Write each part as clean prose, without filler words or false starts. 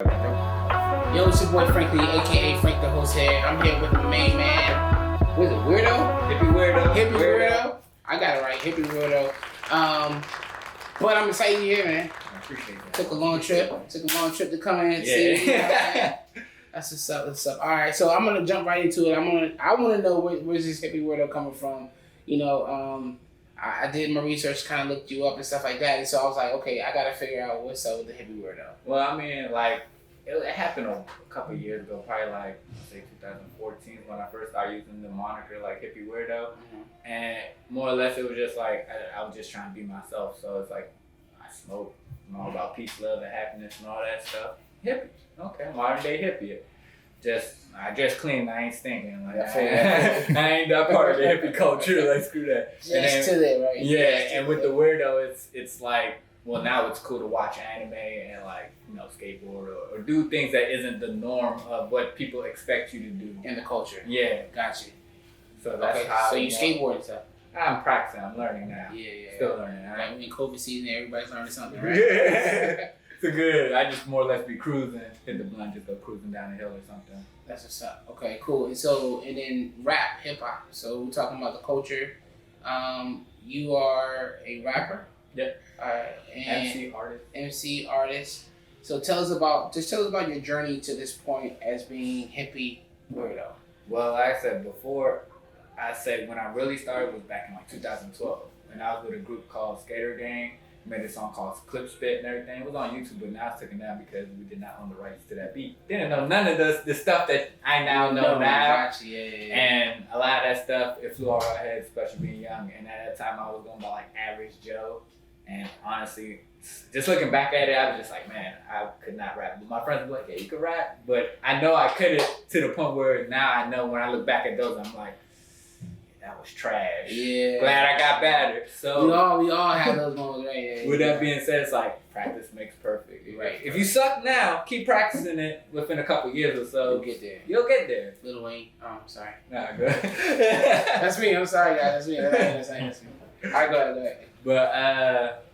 Yo, it's your boy Franklin, aka Frank the Host here. I'm here with the main man. What is it, Weirdo? Hippie Weirdo. Hippie Weirdo. I got it right, Hippie Weirdo. But I'm excited you're here, man. I appreciate that. Took a long trip to come in and see. That's what's up. What's up? All right, so I'm gonna jump right into it. I want to know where's this Hippie Weirdo coming from. You know, I did my research, kind of looked you up and stuff like that, and so I was like, okay, I gotta figure out what's up with the Hippie Weirdo. Well, I mean, like, it happened a couple of years ago, probably like, say 2014 when I first started using the moniker, like, Hippie Weirdo. Mm-hmm. And more or less, it was just like, I was just trying to be myself. So it's like, I smoke, I'm all about peace, love, and happiness and all that stuff. Hippie. Okay, modern day hippie. I just clean, I ain't stinking. Like, I ain't that part of the hippie culture, like, screw that. Just to that, right? Yeah, and with the weirdo, it's like, well, now it's cool to watch anime and, like, you know, skateboard or do things that isn't the norm of what people expect you to do. In the culture. Yeah. Got you. So that's how. So you skateboard and stuff? I'm practicing, I'm learning now. Yeah. Still learning. Right? I mean, COVID season, everybody's learning something, right? Yeah. It's good. I just more or less be cruising, hit the blunt, just go cruising down the hill or something. That's what's up. Okay, cool. And then rap, hip hop. So we're talking about the culture. You are a rapper. Yep. And MC artist. So tell us about your journey to this point as being Hippie Weirdo. Well, like I said before, when I really started was back in like 2012, and I was with a group called Skater Gang. Made a song called Clip Spit and everything. It was on YouTube, but now it's taken down because we did not own the rights to that beat. Didn't know none of the stuff that I now know now. Gotcha. Yeah. And a lot of that stuff, it flew over our heads, especially being young. And at that time, I was going by like Average Joe. And honestly, just looking back at it, I was just like, man, I could not rap. But my friends were like, yeah, you could rap. But I know I couldn't, to the point where now I know when I look back at those, I'm like, that was trash. Yeah. Glad I got better. So we all have those moments, right? With that being said, it's like practice makes perfect. Right. If you suck now, keep practicing it. Within a couple years or so, You'll get there. Lil Wayne. Oh, I'm sorry. Nah, good. That's me. I'm sorry, guys. That's me. That's me. All right, go ahead. But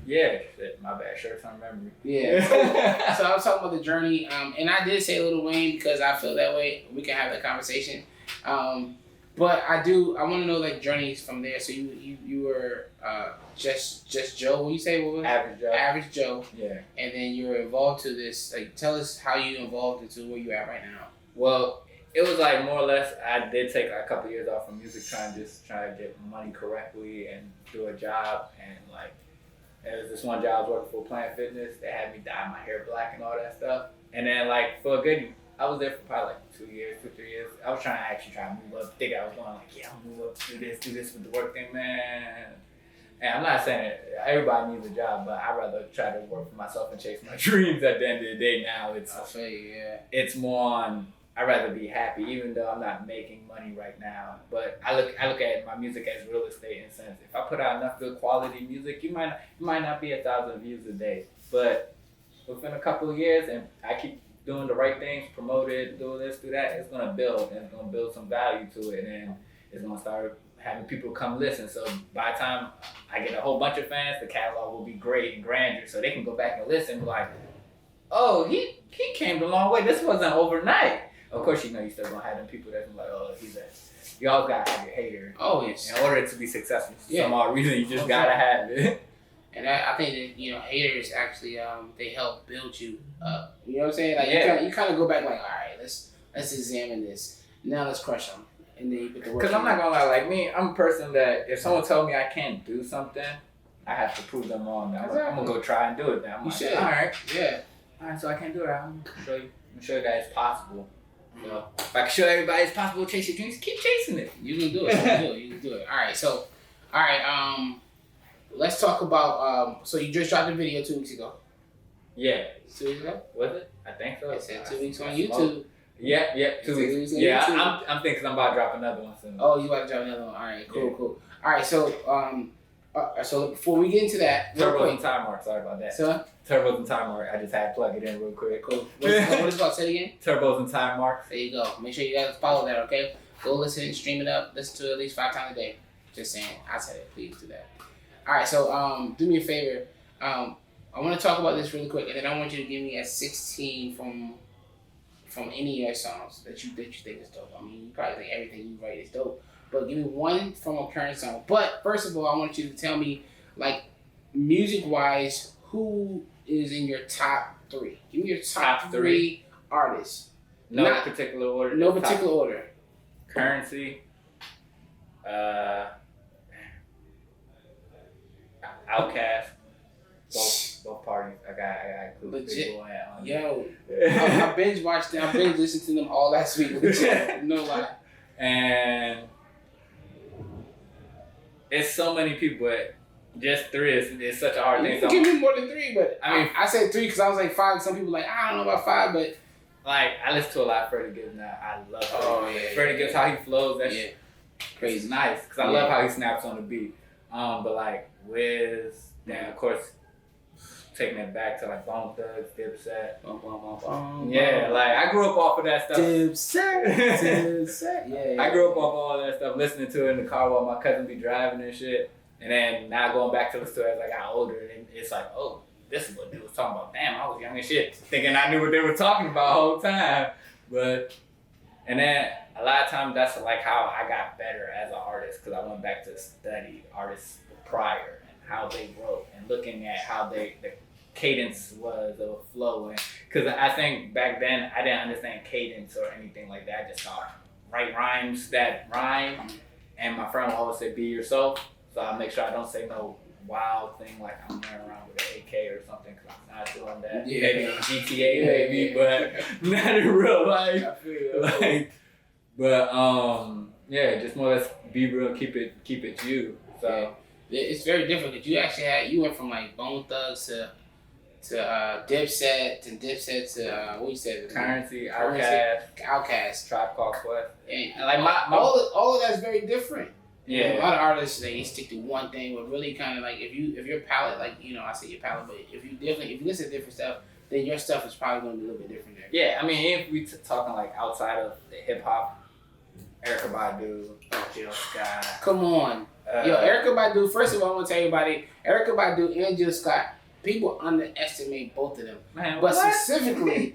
yeah, shit, my bad. Short-term memory. Yeah. So I was talking about the journey, and I did say Lil Wayne because I feel that way. We can have that conversation. But I want to know like journeys from there. So you were just Joe. What you say? What was it? Average Joe. Average Joe. Yeah. And then you were involved to this. Like, tell us how you involved into where you at right now. Well, it was like more or less. I did take a couple years off from music, trying to get money correctly and do a job. And like, there was this one job I was working for Planet Fitness. They had me dye my hair black and all that stuff. And then like for a good. I was there for probably like 2 years, 3 years. I was trying to move up. Think I was going like, yeah, I'll move up, do this with the work thing, man. And I'm not saying everybody needs a job, but I'd rather try to work for myself and chase my dreams at the end of the day. Now it's more on, I'd rather be happy, even though I'm not making money right now. But I look at my music as real estate in a sense. If I put out enough good quality music, you might not be 1,000 views a day. But within a couple of years, and I keep doing the right things, promote it, do this, do that, it's gonna build, and it's gonna build some value to it, and it's gonna start having people come listen. So by the time I get a whole bunch of fans, the catalog will be great and grandeur, so they can go back and listen and be like, oh, he came a long way, this wasn't overnight. Of course, you know, you still gonna have them people that's like, oh, you always gotta have your hater. Oh, yes. In order to be successful, for some odd reason, you just gotta have it. And I think that, you know, haters actually, they help build you up. You know what I'm saying? Like, you kind of go back like, all right, let's examine this. Now let's crush them. And then you put the work. Because I'm not going to lie, like me, I'm a person that if someone told me I can't do something, I have to prove them wrong. I'm going to go try and do it now. You should. All right. Yeah. All right, so I can't do it. I'm going to show you guys it's possible. So if I can show everybody it's possible to chase your dreams, keep chasing it. You can do it. You can do it. All right, let's talk about, so you just dropped a video 2 weeks ago. Yeah. 2 weeks ago? Was it? I think so. It said 2 weeks on YouTube. Yeah, 2 weeks. Yeah, I'm thinking I'm about to drop another one soon. Oh, you about to drop another one. All right, cool. All right, so before we get into that, Turbos and Time Mark, sorry about that. So? Turbos and Time Mark, I just had to plug it in real quick. Cool. What is it called? Say it again? Turbos and Time Mark. There you go. Make sure you guys follow that, okay? Go listen and stream it up. Listen to it at least 5 times a day. Just saying. I said it. Please do that. All right, so do me a favor. I want to talk about this really quick, and then I want you to give me a 16 from any of your songs that you think is dope. I mean, you probably think everything you write is dope, but give me one from a current song. But first of all, I want you to tell me, like, music-wise, who is in your top 3? Give me your top 3 artists. No particular order. No particular order. Currency. Outkast. Both parties. I got include people on. Yo, I binge watched them. I binge listened to them all last week. No lie. And it's so many people, but just 3 is such a hard thing. You can give me more than 3, but I mean, I said 3 because I was like 5. Some people like, I don't know about 5, but like I listen to a lot of Freddie Gibbs now. I love Freddie Gibbs, how he flows. That's crazy nice because I love how he snaps on the beat. But like Wiz, then of course taking it back to like Bone Thugs, Dipset. Yeah, like I grew up off of that stuff. Dipset. Yeah. I grew up off all that stuff, listening to it in the car while my cousin be driving and shit. And then now going back to listen to it as I got older, and it's like, oh, this is what they was talking about. Damn, I was young as shit, thinking I knew what they were talking about the whole time. And then a lot of times that's like how I got better as an artist, because I went back to study artists prior and how they wrote and looking at how the cadence was of a flow. Because I think back then I didn't understand cadence or anything like that. I just thought write rhymes that rhyme, and my friend would always say, be yourself. So I make sure I don't say no wild thing like I'm running around with an AK or something, because I'm not doing that. Yeah. Maybe in GTA, maybe, but not in real life. I feel you. Just more or less be real, keep it you. So it's very different because you went from like Bone Thugs to Dipset to what you said? Currency, Outkast, Tribe Called Quest, and like all of that's very different. Yeah, a lot of artists they stick to one thing, but really kind of like if your palette, like I say your palette, but if you listen to different stuff, then your stuff is probably going to be a little bit different there. Yeah, I mean if we talking like outside of the hip hop, Erykah Badu, Jill Scott. Come on, Erykah Badu. First of all, I want to tell everybody, Erykah Badu and Jill Scott. People underestimate both of them, man. But specifically,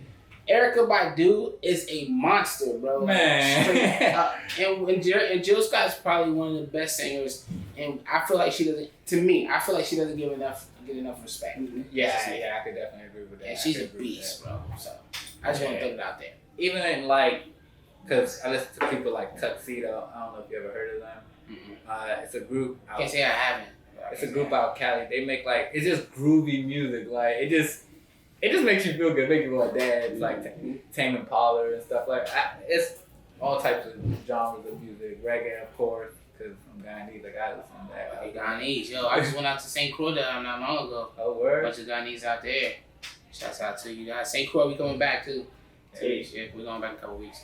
Erykah Badu is a monster, bro. Man. And Jill Scott's probably one of the best singers, and I feel like she doesn't. To me, I feel like she doesn't get enough respect. Yeah, I could definitely agree with that. And she's a beast, bro. So I just want to throw it out there. Even in like, because I listen to people like Tuxedo. I don't know if you ever heard of them. Mm-hmm. It's a group. Can't say I haven't. It's a group out of Cali. They make like, it's just groovy music. Like it just makes you feel good. Make you want to dance. Like Tame Impala and stuff like that. It's all types of genres of music. Reggae, of course, because I'm Guyanese. I gotta listen to that. Hey, Guyanese. Yo, I just went out to St. Croix not long ago. Oh, word? Bunch of Guyanese out there. Shouts out to you guys. St. Croix, we coming back too. Hey. Yeah, we're going back in a couple weeks.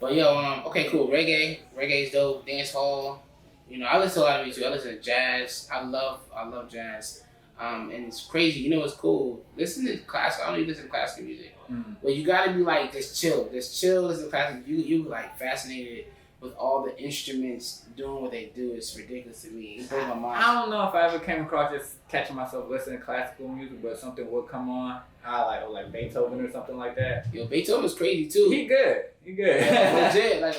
But yo, okay, cool. Reggae's dope. Dance hall. I listen to a lot of music. I listen to jazz. I love jazz. And it's crazy. What's cool? Listen to classical. I don't even listen to classical music. Mm-hmm. But you gotta be like, just chill. Listen to classical. You like fascinated with all the instruments doing what they do. It's ridiculous to me. It blows my mind. I don't know if I ever came across just catching myself listening to classical music, but something would come on. Like Beethoven or something like that. Yo, Beethoven's crazy too. He good. Yeah, legit. Like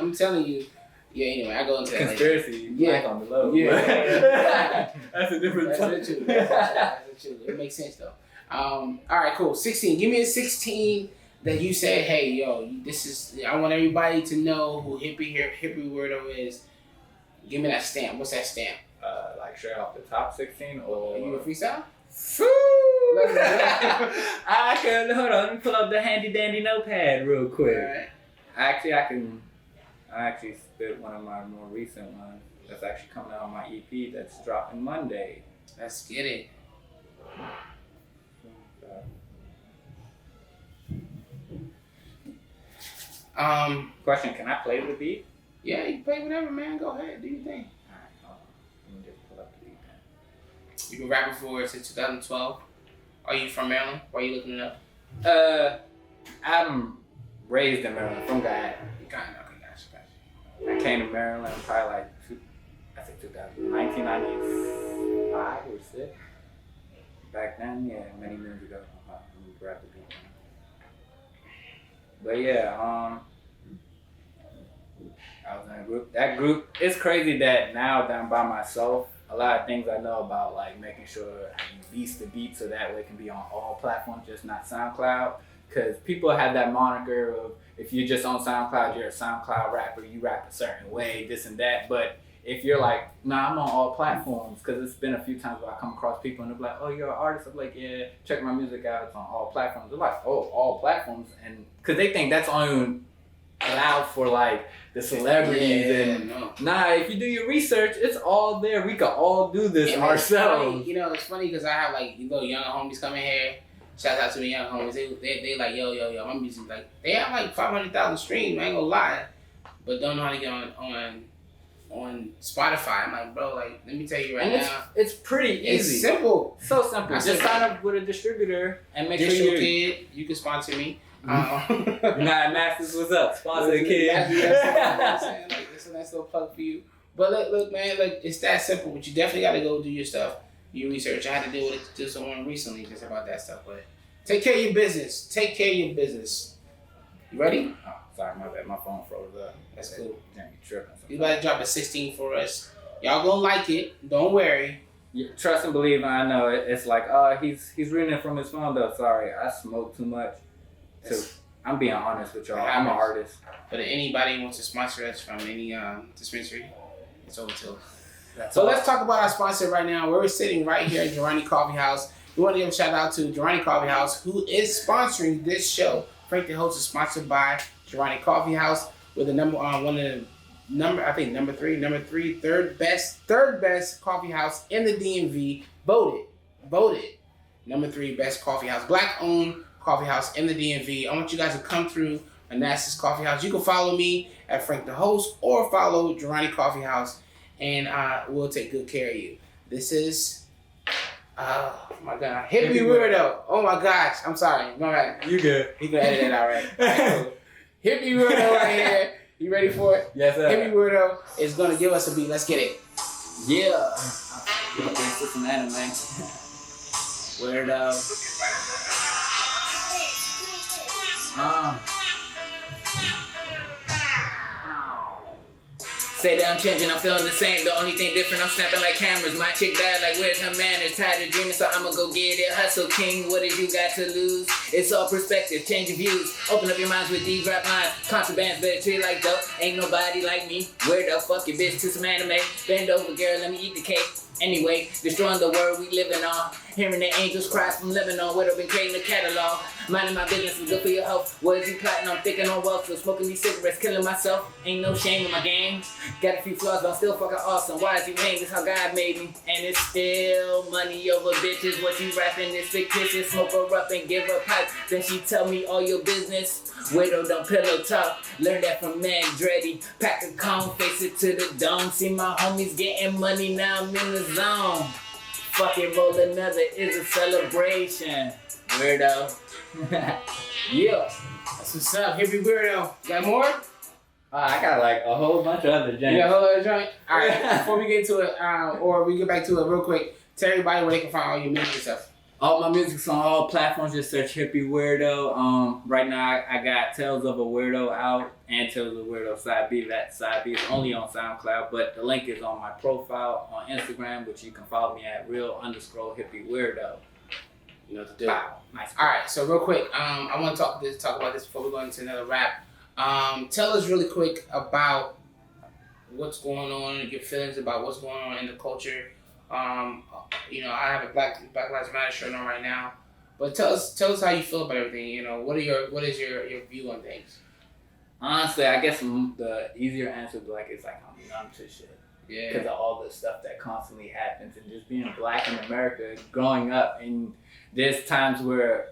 I'm telling you. Yeah, anyway, I go into that conspiracy. Yeah, on the low. Yeah, that's a different topic. That's true. It makes sense though. All right, cool. 16. Give me a 16 that you said, hey, yo, this is. I want everybody to know who Hippie Weirdo is. Give me that stamp. What's that stamp? Like straight off the top 16 or. Are you a freestyle? I can hold on. Let me pull up the handy dandy notepad real quick. All right. I actually spit one of my more recent ones that's actually coming out on my EP that's dropping Monday. Let's get it. Question, can I play the beat? Yeah, you can play whatever, man. Go ahead. Do your thing. Alright, hold on. Let me just pull up the beat then. You've been rapping since 2012. Are you from Maryland? Why are you looking it up? I'm raised in Maryland, from Guyana. Gotcha. I came to Maryland probably like 1995 or 6. Back then, yeah, many moons ago. Let me grab the beat. But yeah, I was in a group. That group, it's crazy that now that I'm by myself, a lot of things I know about, like making sure you beats the beat so that way it can be on all platforms, just not SoundCloud. Because people have that moniker of if you're just on SoundCloud, you're a SoundCloud rapper, you rap a certain way, this and that. But if you're like, nah, I'm on all platforms, because it's been a few times where I come across people and they're like, oh, you're an artist. I'm like, yeah, check my music out. It's on all platforms. They're like, oh, all platforms. And because they think that's only allowed for like the celebrities. Nah, if you do your research, it's all there. We can all do this ourselves. It's funny because I have like young homies coming here. Shout out to the young homies. They like, yo, my music, like, they have like 500,000 streams, I ain't gonna lie. But don't know how to get on Spotify. I'm like, bro, like, let me tell you now. It's pretty easy. It's simple. So simple. Just sign up with a distributor and make sure you can sponsor me. You're not at Masters, what's up? Sponsor the kid. That's a nice little plug for you. But look, man, like, it's that simple. But you definitely got to go do your stuff. You research. I had to deal with to someone recently just about that stuff. But take care of your business. Take care of your business. You ready? Oh, sorry, my bad. My phone froze up. That's cool. Damn, you tripping. You about to drop a 16 for us. Y'all gonna like it. Don't worry. Yeah, trust and believe. I know it's like, he's reading it from his phone though. Sorry, I smoke too much. So I'm being honest with y'all. I'm an artist. But if anybody wants to sponsor us from any dispensary, it's over to. So let's talk about our sponsor right now. We're sitting right here at Girani Coffee House. We want to give a shout out to Girani Coffee House, who is sponsoring this show. Frank the Host is sponsored by Girani Coffee House with the number three, third best coffee house in the DMV. Voted number 3 best coffee house, black owned coffee house in the DMV. I want you guys to come through Manassas Coffee House. You can follow me at Frank the Host or follow Girani Coffee House, and we'll take good care of you. This is, oh my God, Hippie Weirdo. Oh my gosh, I'm sorry. My bad. You good. He gonna edit that out, right? Cool. Hippie Weirdo right here. You ready for it? Yes, sir. Hippie Weirdo is gonna give us a beat. Let's get it. Yeah. This is some anime. Weirdo. Say that I'm changing, I'm feeling the same. The only thing different, I'm snapping like cameras. My chick bad, like where's her manners? Tired of dreaming, so I'ma go get it. Hustle king, what have you got to lose? It's all perspective, changing views. Open up your minds with these rap lines. Contrabands better treat like dope. Ain't nobody like me. Where the fuck your bitch to some anime? Bend over, girl, let me eat the cake. Anyway, destroying the world we living on. Hearing the angels cry from Lebanon. What I've been creating a catalog. Minding my business is good for your health. What is you plotting? I'm thinking on wealth. So smoking these cigarettes, killing myself. Ain't no shame in my game. Got a few flaws, but I'm still fucking awesome. Why is you lame? This how God made me. And it's still money over bitches. What you rapping is fictitious. Smoke her up and give her pipe. Then she tell me all your business. Widow don't pillow talk. Learn that from Man Dreddy. Pack a cone, face it to the dome. See my homies getting money, now I'm in the zone. Fucking roll another, is a celebration. Weirdo. Yeah. That's what's up, Hippie Weirdo. Got more? I got like a whole bunch of other joints. You got a whole other joint? Alright, before we get to it, or we get back to it real quick, tell everybody where they can find all your music stuff. All my music's on all platforms. Just search Hippie Weirdo. Right now I got Tales of a Weirdo out and Tales of a Weirdo Side B. That Side B is only on SoundCloud, but the link is on my profile on Instagram, which you can follow me at real_Hippie Weirdo. You know what to do. Wow. Nice. All right, so real quick, I want to talk about this before we go into another rap. Tell us really quick about what's going on, your feelings about what's going on in the culture. I have a Black Lives Matter shirt on right now, but tell us how you feel about everything. What is your view on things? Honestly, I guess the easier answer would be like it's like I'm numb to shit. Yeah. Because of all the stuff that constantly happens and just being black in America, growing up, and there's times where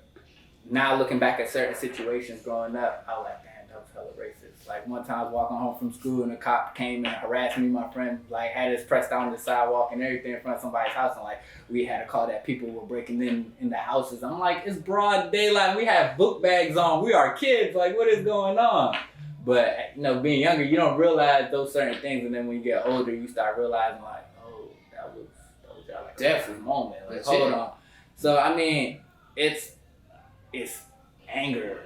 now looking back at certain situations growing up, I was like, damn, that was hella racist. Like one time I was walking home from school and a cop came and harassed me. My friend like had us pressed down the sidewalk and everything in front of somebody's house, and like we had to call that people were breaking in the houses. I'm like, it's broad daylight. We have book bags on. We are kids. Like, what is going on? But being younger, you don't realize those certain things, and then when you get older, you start realizing like, oh, that was y'all like a moment. Like, hold on. So I mean, it's anger.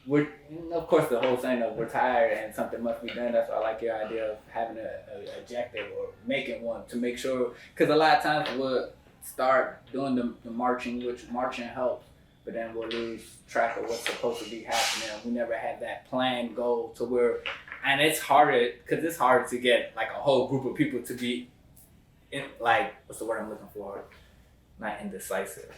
We're of course the whole saying of we're tired and something must be done. That's why I like your idea of having a objective or making one to make sure. Because a lot of times we'll start doing the marching, which marching helps, but then we'll lose track of what's supposed to be happening. We never had that planned goal to where, and it's harder because it's hard to get like a whole group of people to be in, like, what's the word I'm looking for? Not indecisive.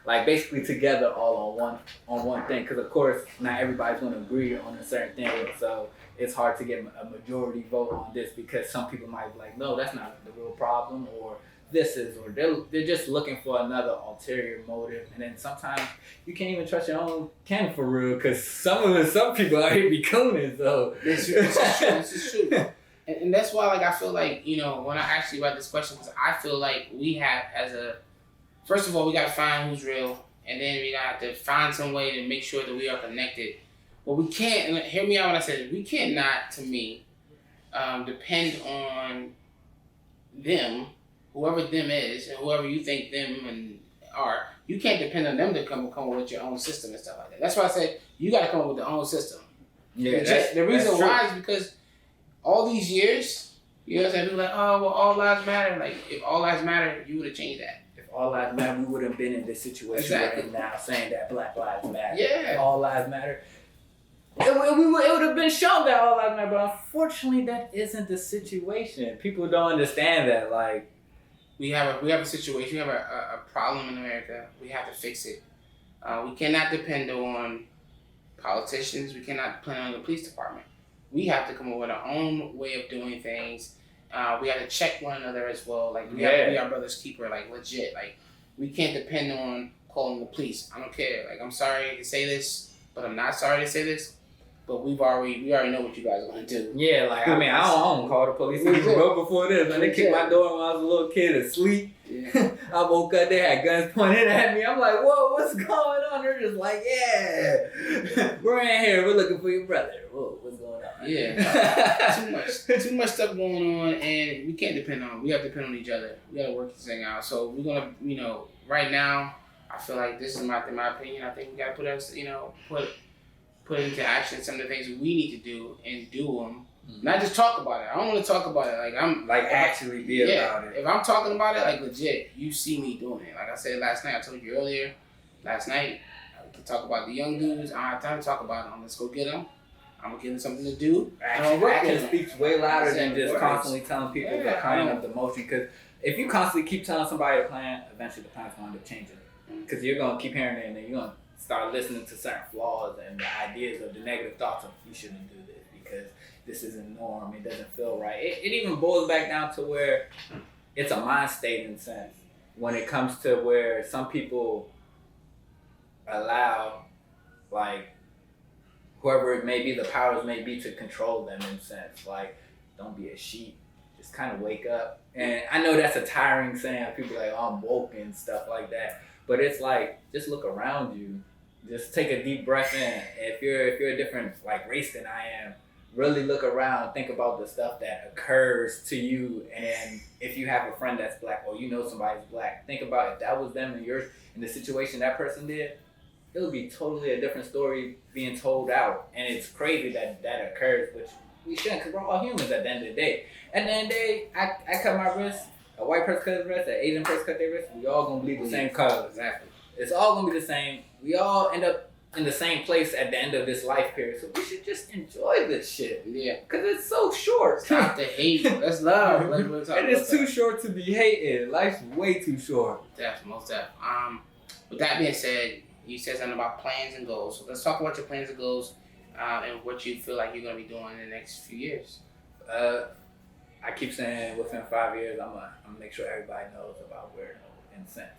Like basically together all on one thing, because of course not everybody's going to agree on a certain thing, so it's hard to get a majority vote on this because some people might be like, no, that's not the real problem, or this is, or they're just looking for another ulterior motive, and then sometimes you can't even trust your own kin for real, because some people out here be cooning. So this is true. And that's why, like, I feel like, you know, when I asked you about this question, because I feel like we have first of all, we got to find who's real, and then we got to find some way to make sure that we are connected. But we can't, and hear me out when I say this, we cannot, to me, depend on them, whoever them is, and whoever you think them are. You can't depend on them to come up with your own system and stuff like that. That's why I said you got to come up with your own system. Yeah, the reason why is because all these years, you know what I'm saying, people are like, oh, well, all lives matter. Like, if all lives matter, you would have changed that. All lives matter, we would have been in this situation right now saying that Black Lives Matter. Yeah. All lives matter. It would have been shown that all lives matter, but unfortunately that isn't the situation. People don't understand that. Like, we have a situation, we have a problem in America. We have to fix it. We cannot depend on politicians. We cannot depend on the police department. We have to come up with our own way of doing things. We have to check one another as well. Like, we have to be our brother's keeper, like, legit. Like, we can't depend on calling the police. I don't care. Like, I'm sorry to say this, but I'm not sorry to say this. But we already know what you guys are going to do. Yeah, like, I mean, I don't call the police even before this. Like, they kicked my door when I was a little kid asleep. Yeah. I woke up, they had guns pointed at me. I'm like, whoa, what's going on? They're just like, yeah, we're in here. We're looking for your brother. Whoa, what's going on? Yeah, too much stuff going on, and we can't depend on. We have to depend on each other. We got to work this thing out. So we're gonna, you know, right now, I feel like this is my opinion. I think we got to put into action some of the things we need to do and do them. Mm-hmm. Not just talk about it. I don't want to talk about it. Like, I'm like actually be about it. If I'm talking about it, like, legit, you see me doing it. Like I said last night, I told you earlier. Last night, I could talk about the young dudes. I don't have time to talk about them. Let's go get them. I'm gonna give them something to do. Action speaks way louder than just constantly telling people the plan of the motion. Because if you constantly keep telling somebody the plan, eventually the plan's gonna end up changing. Because you're gonna keep hearing it, and then you're gonna start listening to certain flaws and the ideas of the negative thoughts of you shouldn't do this because this isn't norm. It doesn't feel right. It even boils back down to where it's a mind state in a sense. When it comes to where some people allow, like, whoever it may be, the powers may be, to control them in a sense. Like, don't be a sheep. Just kind of wake up. And I know that's a tiring saying. People are like, oh, I'm woke and stuff like that. But it's like, just look around you. Just take a deep breath in. If you're a different, like, race than I am, really look around. Think about the stuff that occurs to you. And if you have a friend that's black or you know somebody's black, think about if that was them and yours in the situation that person did. It would be totally a different story being told out. And it's crazy that occurs, which we shouldn't, because we're all humans at the end of the day. At the end of the day, I cut my wrist, a white person cut his wrist, an Asian person cut their wrist, we all going to bleed the same color. Exactly. It's all going to be the same. We all end up in the same place at the end of this life period. So we should just enjoy this shit. Yeah. Because it's so short. Stop the hate. That's love. It is too short to be hated. Life's way too short. Definitely, most definitely. With that being said, you said something about plans and goals. So let's talk about your plans and goals and what you feel like you're going to be doing in the next few years. I keep saying within 5 years, I'm gonna make sure everybody knows about Weirdo in a sense.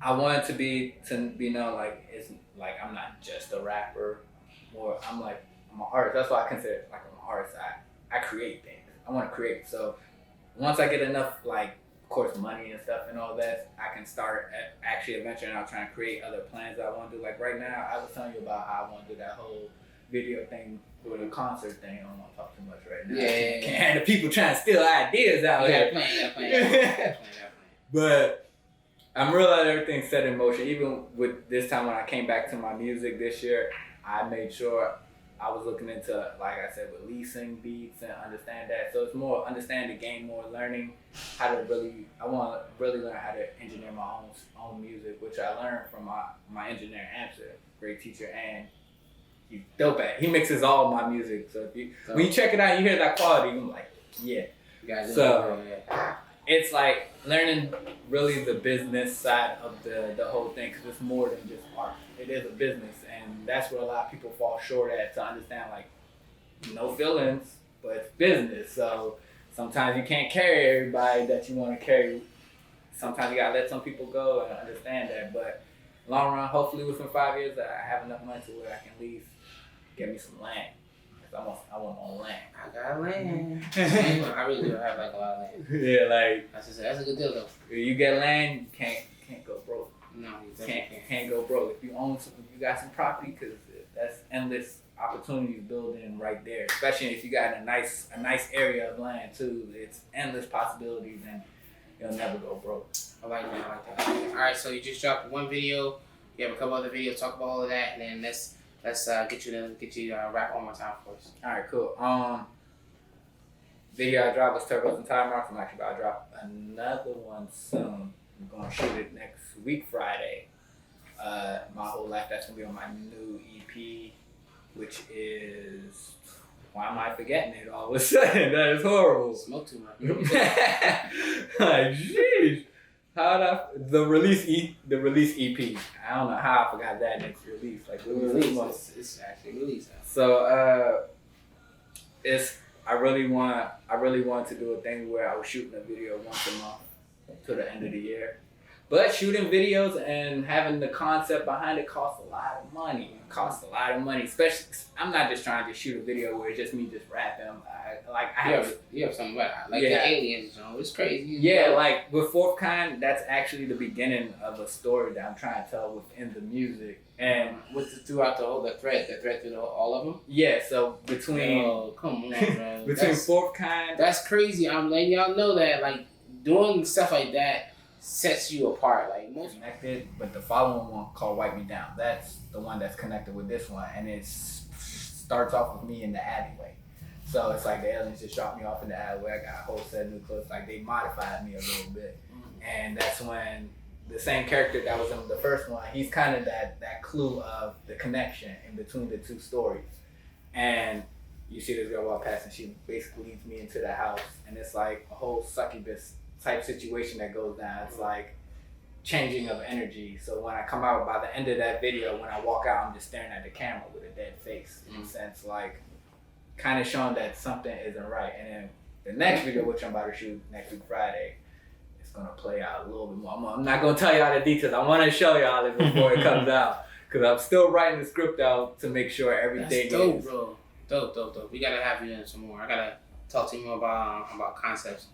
I want it to be known like it's like I'm not just a rapper, or I'm an artist. That's why I consider like I'm an artist. I create things. I want to create. So once I get enough, like, of course, money and stuff and all that, I can start actually venturing out trying to create other plans that I want to do. Like right now, I was telling you about how I want to do that whole video thing with a concert thing. I don't want to talk too much right now. Yeah. Can't have the people trying to steal ideas out here. Plan. But I'm realizing everything's set in motion. Even with this time when I came back to my music this year, I made sure I was looking into, like I said, with leasing beats and understand that. So it's more understand the game, more learning how to really. I want to really learn how to engineer my own music, which I learned from my engineer Amster, great teacher, and he's dope at. He mixes all my music. So when you check it out, you hear that quality. I'm like, yeah. So it's like learning really the business side of the whole thing, because it's more than just art. It is a business, and that's where a lot of people fall short at, to understand, like, no feelings, but it's business. So sometimes you can't carry everybody that you want to carry. Sometimes you gotta let some people go and understand that. But long run, hopefully within 5 years, I have enough money to where I can at least get me some land. I want more land. I got land. I really do have like a lot of land. Yeah, like that's a good deal though. If you get land, you can't go broke. No, you can't go broke. If you own some, you got some property, because that's endless opportunities building right there. Especially if you got a nice area of land too. It's endless possibilities, and you'll never go broke. I like that. All right, so you just dropped one video. You have a couple other videos. Talk about all of that, and then let's get you rap one more time for us. All right, cool. Video I dropped was Turbos and Tire Marks. I'm actually about to drop another one soon. I'm gonna shoot it next week Friday. My Whole Life, that's gonna be on my new EP, which is, why am I forgetting it all of a sudden? That is horrible. Smoke too much. Like, jeez. The release EP. I don't know how I forgot that next release. Like, it's actually released. So I really want to do a thing where I was shooting a video once a month to the end of the year. But shooting videos and having the concept behind it costs a lot of money. Especially, I'm not just trying to shoot a video where it's just me just rapping. You have something like the aliens, you know, it's crazy. Yeah, like with Fourth Kind, that's actually the beginning of a story that I'm trying to tell within the music. And throughout the thread through all of them? Yeah, so between... Oh, come on, bro. between Fourth Kind... That's crazy. I'm letting y'all know that, like, doing stuff like that sets you apart. Like, most connected, but the following one called Wipe Me Down, that's the one that's connected with this one, and it starts off with me in the alleyway. So it's like the aliens just dropped me off in the alleyway. I got a whole set of new clothes. Like, they modified me a little bit. And that's when the same character that was in the first one, he's kind of that clue of the connection in between the two stories. And you see this girl walk past, and she basically leads me into the house, and it's like a whole succubus type situation that goes down. It's like changing of energy. So when I come out, by the end of that video, when I walk out, I'm just staring at the camera with a dead face, in a sense, like kind of showing that something isn't right. And then the next video, which I'm about to shoot next week Friday, it's gonna play out a little bit more. I'm not gonna tell y'all the details. I want to show y'all it before it comes out, because I'm still writing the script out to make sure everything. That's dope, bro. Dope. We gotta have you in some more. I gotta talk to you more about concepts.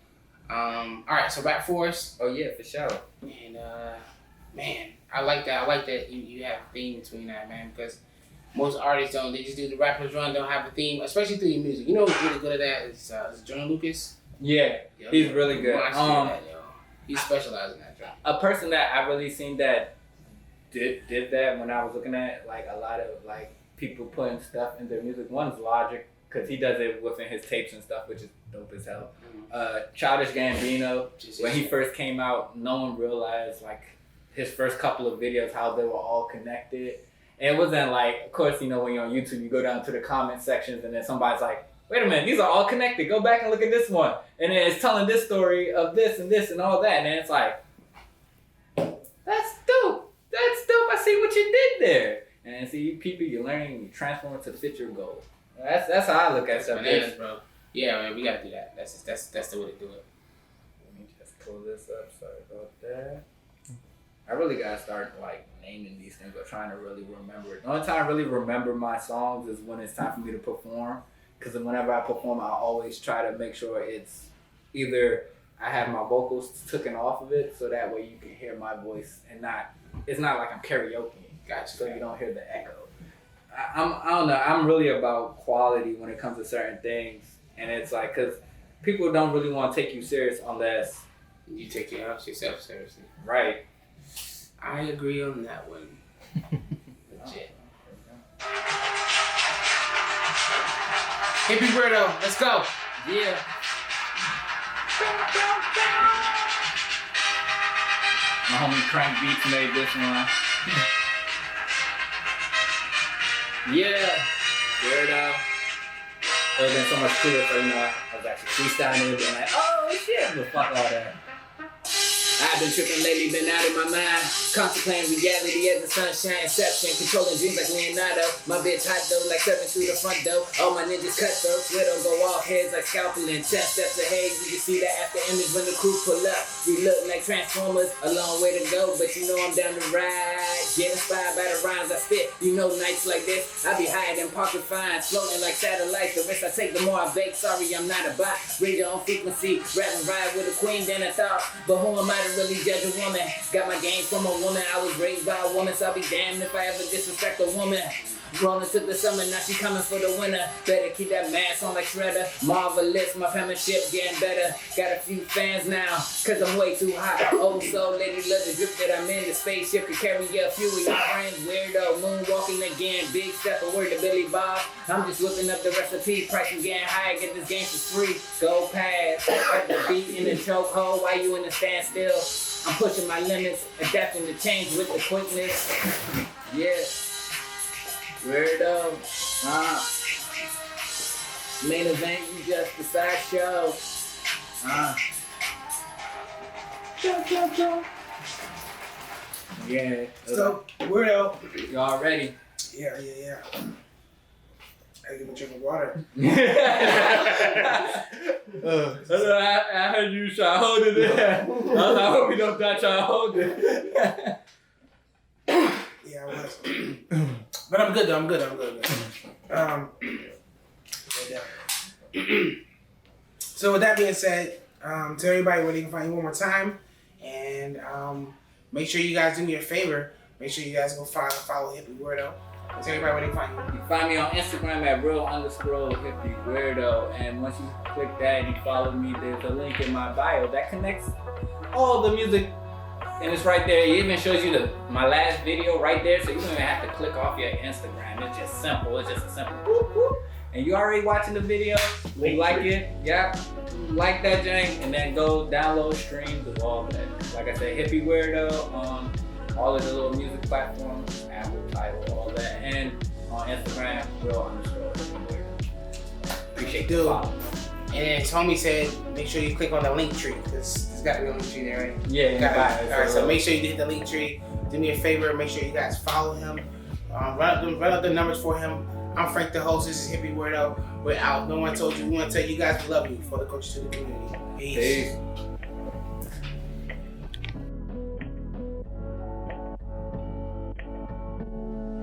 All right, so rap for us. Oh yeah, for sure. And man, I like that you have a theme between that, man, because most artists don't. They just do the Rappers Run, don't have a theme, especially through your music. You know who's really good at that is John Lucas. Yeah, he's really good. He specializes in that job. A person that I really seen that did that when I was looking at like a lot of like people putting stuff in their music. One's Logic, because he does it within his tapes and stuff, which is dope as hell. Childish Gambino, when he first came out, no one realized like his first couple of videos how they were all connected. And it wasn't like, of course, you know, when you're on YouTube, you go down to the comment sections and then somebody's like, wait a minute, these are all connected. Go back and look at this one. And then it's telling this story of this and all that. And then it's like, that's dope. I see what you did there. And see, people, you're learning, you transform it to fit your goal. That's how I look at stuff. Bananas, bro. Yeah, man, we gotta do that. That's the way to do it. Let me just pull this up. Sorry about that. I really gotta start like naming these things, or trying to really remember it. The only time I really remember my songs is when it's time for me to perform. Because whenever I perform, I always try to make sure it's either I have my vocals taken off of it, so that way you can hear my voice and it's not like I'm karaoke. Gotcha. So you don't hear the echo. I don't know. I'm really about quality when it comes to certain things, and it's like, because people don't really want to take you serious unless You take care of yourself seriously. Right. I agree on that one. Legit. Hippie Weirdo, let's go. Yeah. My homie Crank Beats made this one. Yeah. Weirdo. It would have been so much cooler if, I was actually freestyling it and like, oh shit, but fuck all that. I've been tripping lately, been out of my mind. Contemplating reality as the sunshine, inception. Controlling dreams like Leonardo. My bitch hot though, like 7 through the front door. All my ninjas cutthroats, widow go off heads like scalpel and 10 steps ahead. You can see that after image when the crew pull up. We look like Transformers, a long way to go, but you know I'm down to ride. Get inspired by the rhymes I spit. You know nights like this, I be higher than pocket fines, floating like satellites. The risk I take, the more I bake. Sorry, I'm not a bot. Read your own frequency, rap and ride with a queen than I thought. But who am I to really judge a woman? Got my game from a woman. I was raised by a woman, so I'll be damned if I ever disrespect a woman. Rolling to the summer, now she coming for the winter. Better keep that mask on like Shredder. Marvelous, my penmanship getting better. Got a few fans now, cause I'm way too hot. Oh, so lady love the drip that I'm in. The spaceship could carry a few of your friends. Weirdo, moonwalking again. Big step of word to Billy Bob. I'm just whipping up the recipe. Price is getting high, get this game for free. Go past, at the beat in the chokehold. Why you in the standstill? I'm pushing my limits, adapting to change with the quickness. Yeah. Weirdo. Main event, you just a sideshow. Yeah. So, Weirdo. Y'all ready? Yeah. I give a drink of water. I heard you try to hold it there. I hope you don't try to hold it. Yeah, I was. But I'm good though. I'm good. So with that being said, tell everybody where they can find you one more time, and make sure you guys do me a favor. Make sure you guys go follow Hippie Weirdo. Tell everybody where they can find you. You can find me on Instagram at real_Hippie Weirdo, and once you click that and you follow me, there's a link in my bio that connects all the music. And it's right there. It even shows you my last video right there, so you don't even have to click off your Instagram. It's just simple. It's just a simple whoop, whoop. And you already watching the video. You like it? Yeah. Like that jank, and then go download streams of all of that. Like I said, Hippie Weirdo on all of the little music platforms, Apple, Tidal, all that, and on Instagram, real_Hippie. Appreciate the follow. And Tommy said, make sure you click on the link tree, because there's got to be a link tree there, right? Yeah, all right, so make sure you hit the link tree. Do me a favor, make sure you guys follow him. Run up the numbers for him. I'm Frank the host. This is Hippie Weirdo. We're out. No one told you. We want to tell you guys we love you for the coaches to the community. Peace.